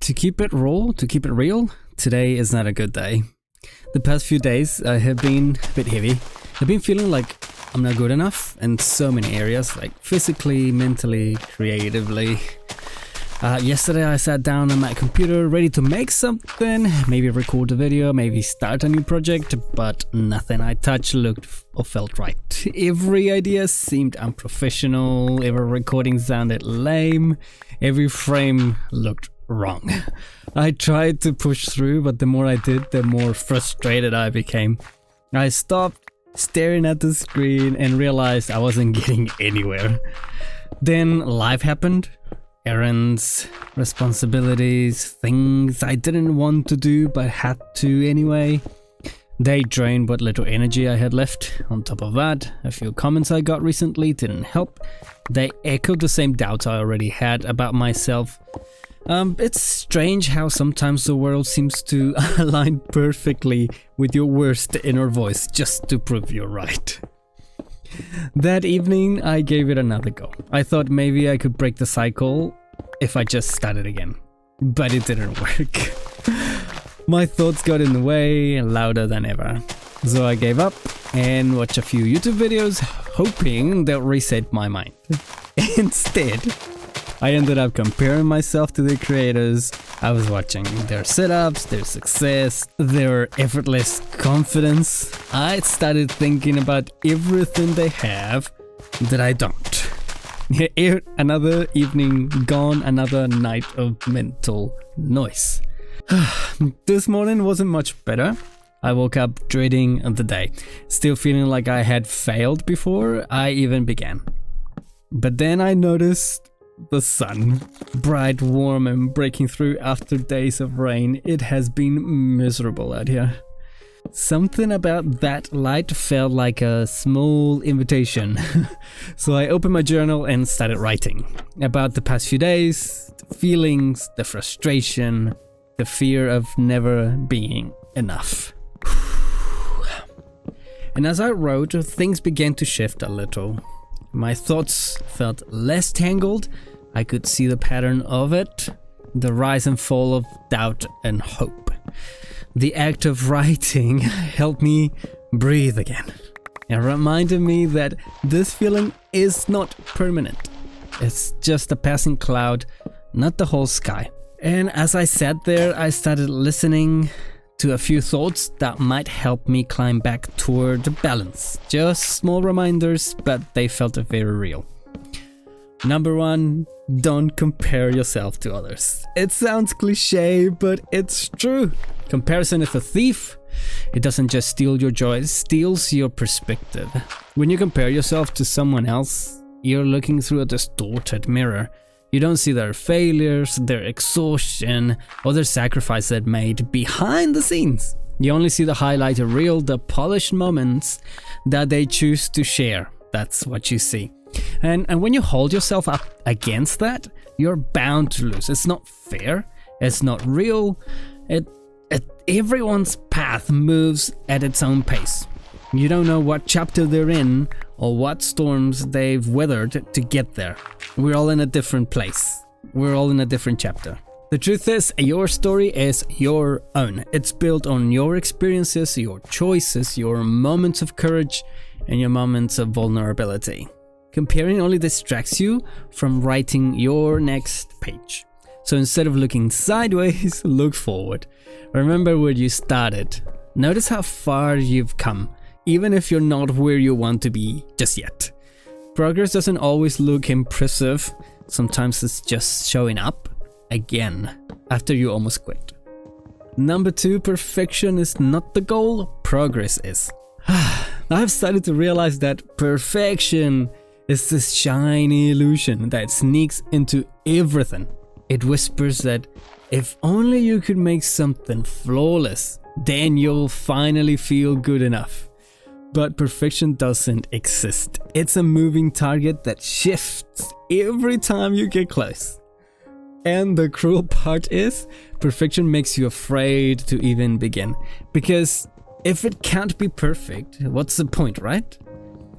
To keep it raw, to keep it real, today is not a good day. The past few days have been a bit heavy. I've been feeling like I'm not good enough in so many areas, like physically, mentally, creatively. Yesterday I sat down on my computer ready to make something, maybe record a video, maybe start a new project, but nothing I touched looked or felt right. Every idea seemed unprofessional, every recording sounded lame, every frame looked wrong. I tried to push through, but the more I did, the more frustrated I became. I stopped staring at the screen and realized I wasn't getting anywhere. Then life happened. Errands, responsibilities, things I didn't want to do but had to anyway. They drained what little energy I had left. On top of that, a few comments I got recently didn't help. They echoed the same doubts I already had about myself. It's strange how sometimes the world seems to align perfectly with your worst inner voice just to prove you're right. That evening, I gave it another go. I thought maybe I could break the cycle if I just started again. But it didn't work. My thoughts got in the way, louder than ever. So I gave up and watched a few YouTube videos, hoping they'll reset my mind. Instead, I ended up comparing myself to the creators. I was watching their setups, their success, their effortless confidence. I started thinking about everything they have that I don't. Another evening gone, another night of mental noise. This morning wasn't much better. I woke up dreading the day, still feeling like I had failed before I even began. But then I noticed the sun, bright, warm and breaking through after days of rain. It has been miserable out here. Something about that light felt like a small invitation. So I opened my journal and started writing about the past few days, the feelings, the frustration, the fear of never being enough. And as I wrote, things began to shift a little. My thoughts felt less tangled. I could see the pattern of it, the rise and fall of doubt and hope. The act of writing helped me breathe again. It reminded me that this feeling is not permanent. It's just a passing cloud, not the whole sky. And as I sat there, I started listening to a few thoughts that might help me climb back toward balance. Just small reminders, but they felt very real. Number 1, don't compare yourself to others. It sounds cliche, but it's true. Comparison is a thief. It doesn't just steal your joy, it steals your perspective. When you compare yourself to someone else, you're looking through a distorted mirror. You don't see their failures, their exhaustion, or their sacrifice they made behind the scenes. You only see the highlighted reel, the polished moments that they choose to share. That's what you see. And when you hold yourself up against that, you're bound to lose. It's not fair. It's not real. Everyone's path moves at its own pace. You don't know what chapter they're in or what storms they've weathered to get there. We're all in a different place. We're all in a different chapter. The truth is, your story is your own. It's built on your experiences, your choices, your moments of courage, and your moments of vulnerability. Comparing only distracts you from writing your next page. So instead of looking sideways, look forward. Remember where you started. Notice how far you've come, even if you're not where you want to be just yet. Progress doesn't always look impressive. Sometimes it's just showing up again after you almost quit. Number 2, perfection is not the goal, progress is. I've started to realize that perfection is this shiny illusion that sneaks into everything. It whispers that if only you could make something flawless, then you'll finally feel good enough. But perfection doesn't exist. It's a moving target that shifts every time you get close. And the cruel part is, perfection makes you afraid to even begin. Because if it can't be perfect, what's the point, right?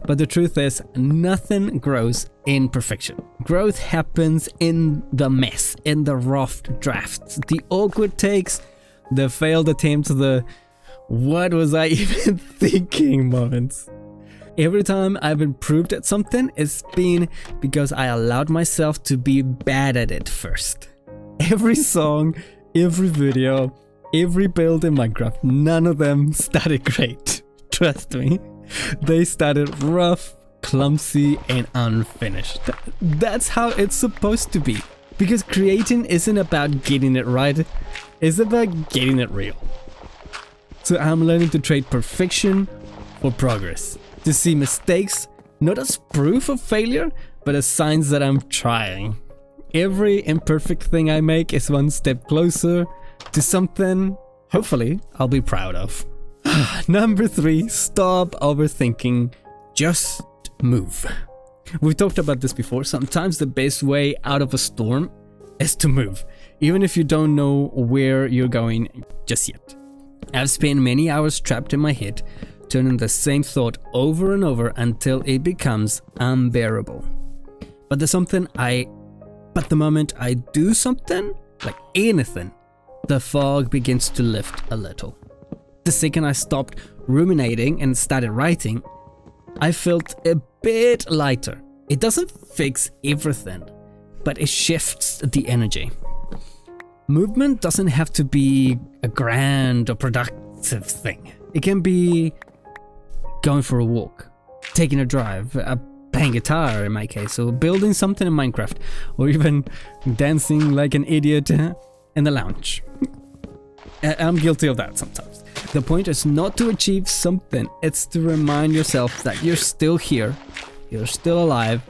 But the truth is, nothing grows in perfection. Growth happens in the mess, in the rough drafts, the awkward takes, the failed attempts, the what was I even thinking moments. Every time I've improved at something, it's been because I allowed myself to be bad at it first. Every song, every video, every build in Minecraft, none of them started great. Trust me. They started rough, clumsy, and unfinished. That's how it's supposed to be. Because creating isn't about getting it right, it's about getting it real. So I'm learning to trade perfection for progress. To see mistakes not as proof of failure, but as signs that I'm trying. Every imperfect thing I make is one step closer to something, hopefully, I'll be proud of. Number 3, stop overthinking. Just move. We've talked about this before. Sometimes the best way out of a storm is to move, even if you don't know where you're going just yet. I've spent many hours trapped in my head, turning the same thought over and over until it becomes unbearable. But the moment I do something, like anything, the fog begins to lift a little. The second I stopped ruminating and started writing, I felt a bit lighter. It doesn't fix everything, but it shifts the energy. Movement doesn't have to be a grand or productive thing. It can be going for a walk, taking a drive, playing guitar in my case, or building something in Minecraft, or even dancing like an idiot in the lounge. I'm guilty of that sometimes. The point is not to achieve something, it's to remind yourself that you're still here, you're still alive,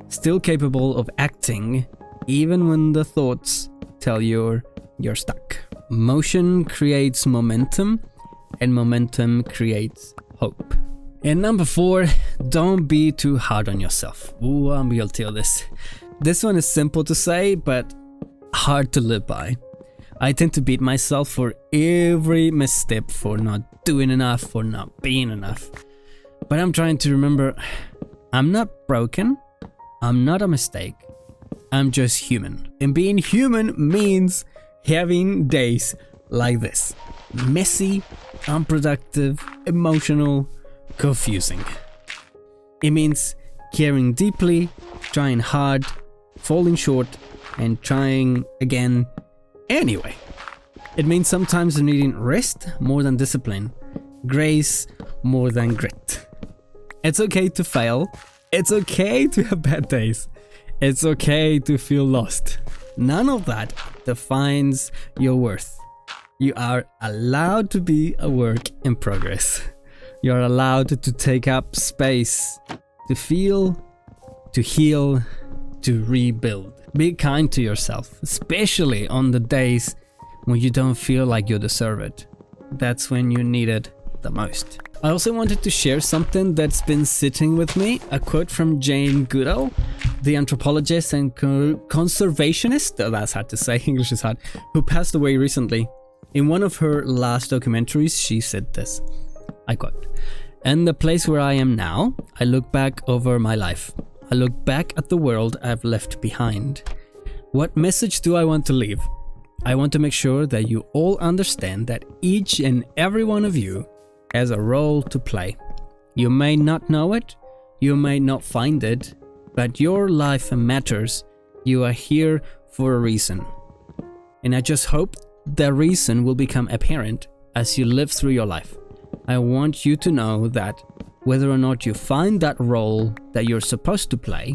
still capable of acting, even when the thoughts tell you're stuck. Motion creates momentum, and momentum creates hope. And number 4, don't be too hard on yourself. Ooh, I'm guilty of this. This one is simple to say, but hard to live by. I tend to beat myself for every misstep, for not doing enough, for not being enough. But I'm trying to remember, I'm not broken, I'm not a mistake, I'm just human. And being human means having days like this. Messy, unproductive, emotional, confusing. It means caring deeply, trying hard, falling short, and trying again anyway. It means sometimes needing rest more than discipline, grace more than grit. It's okay to fail. It's okay to have bad days. It's okay to feel lost. None of that defines your worth. You are allowed to be a work in progress. You are allowed to take up space, to feel, to heal, to rebuild. Be kind to yourself, especially on the days when you don't feel like you deserve it. That's when you need it the most. I also wanted to share something that's been sitting with me, a quote from Jane Goodall, the anthropologist and conservationist, that's hard to say, English is hard, who passed away recently. In one of her last documentaries, she said this, I quote, "In the place where I am now, I look back over my life. I look back at the world I've left behind. What message do I want to leave? I want to make sure that you all understand that each and every one of you has a role to play. You may not know it, you may not find it, but your life matters. You are here for a reason. And I just hope the reason will become apparent as you live through your life. I want you to know that whether or not you find that role that you're supposed to play,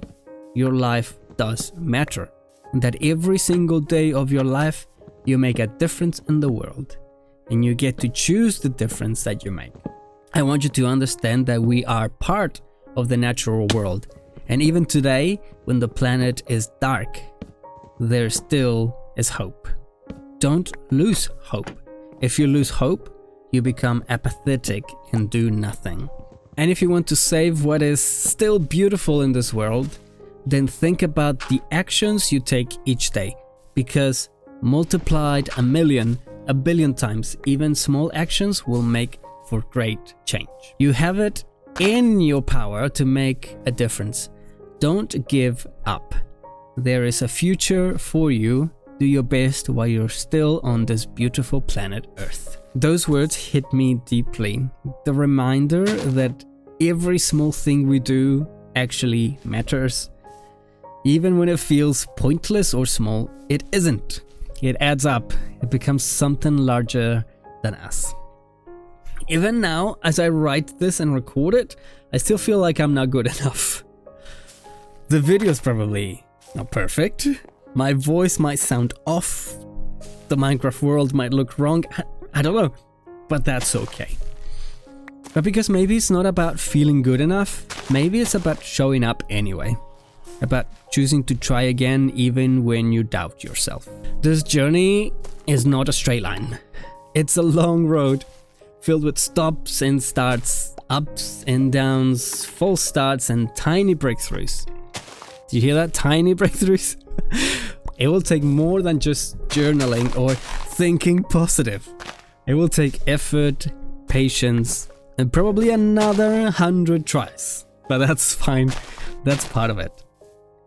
your life does matter. And that every single day of your life, you make a difference in the world. And you get to choose the difference that you make. I want you to understand that we are part of the natural world. And even today, when the planet is dark, there still is hope. Don't lose hope. If you lose hope, you become apathetic and do nothing. And if you want to save what is still beautiful in this world, then think about the actions you take each day. Because multiplied a million, a billion times, even small actions will make for great change. You have it in your power to make a difference. Don't give up. There is a future for you. Do your best while you're still on this beautiful planet Earth. Those words hit me deeply. The reminder that every small thing we do actually matters. Even when it feels pointless or small, it isn't. It adds up. It becomes something larger than us. Even now, as I write this and record it, I still feel like I'm not good enough. The video is probably not perfect. My voice might sound off. The Minecraft world might look wrong. I don't know, but that's okay. But because maybe it's not about feeling good enough, maybe it's about showing up anyway. About choosing to try again even when you doubt yourself. This journey is not a straight line. It's a long road filled with stops and starts, ups and downs, false starts and tiny breakthroughs. Do you hear that? Tiny breakthroughs? It will take more than just journaling or thinking positive. It will take effort, patience, and probably another 100 tries. But that's fine. That's part of it.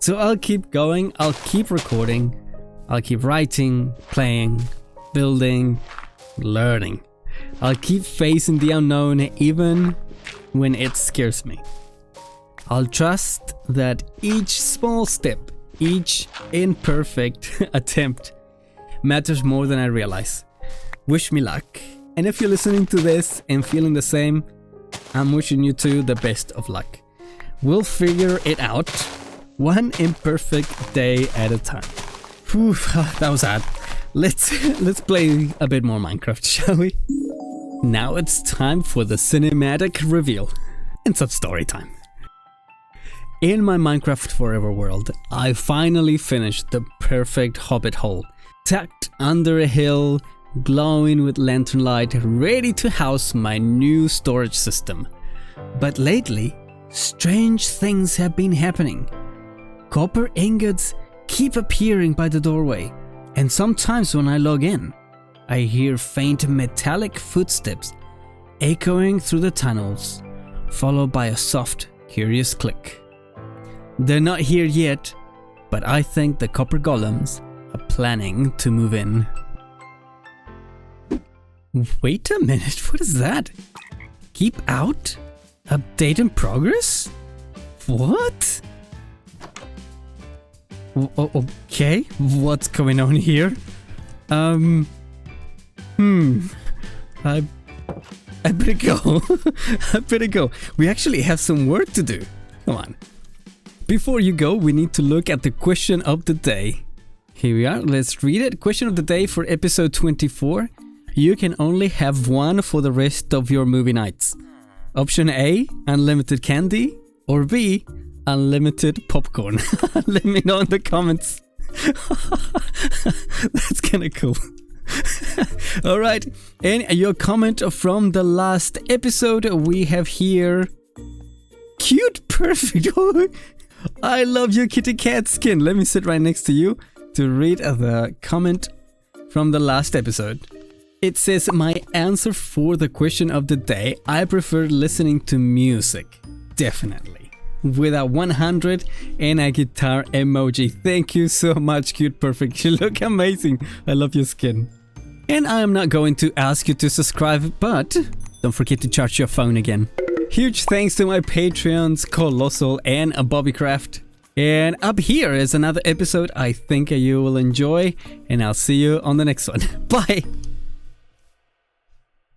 So I'll keep going, I'll keep recording, I'll keep writing, playing, building, learning. I'll keep facing the unknown even when it scares me. I'll trust that each small step, each imperfect attempt matters more than I realize. Wish me luck. And if you're listening to this and feeling the same, I'm wishing you too the best of luck. We'll figure it out. One imperfect day at a time. Whew, that was hard. Let's play a bit more Minecraft, shall we? Now it's time for the cinematic reveal and some story time. In my Minecraft Forever world, I finally finished the perfect hobbit hole, tucked under a hill, glowing with lantern light, ready to house my new storage system. But lately, strange things have been happening. Copper ingots keep appearing by the doorway, and sometimes when I log in, I hear faint metallic footsteps echoing through the tunnels, followed by a soft, curious click. They're not here yet, but I think the copper golems are planning to move in. Wait a minute, what is that? Keep out? Update in progress? What? Okay, what's going on here? I better go. I better go. We actually have some work to do. Come on. Before you go, we need to look at the question of the day. Here we are. Let's read it. Question of the day for episode 24. You can only have one for the rest of your movie nights. Option A, unlimited candy, or B, unlimited popcorn. Let me know in the comments. That's kind of cool. Alright, and your comment from the last episode we have here. Cute, perfect. I love your kitty cat skin. Let me sit right next to you to read the comment from the last episode. It says, my answer for the question of the day, I prefer listening to music. Definitely. With a 100 and a guitar emoji. Thank you so much, cute perfect. You look amazing. I love your skin. And I am not going to ask you to subscribe, but don't forget to charge your phone again. Huge thanks to my Patreons, Colossal and Bobbycraft. And up here is another episode I think you will enjoy, and I'll see you on the next one. Bye!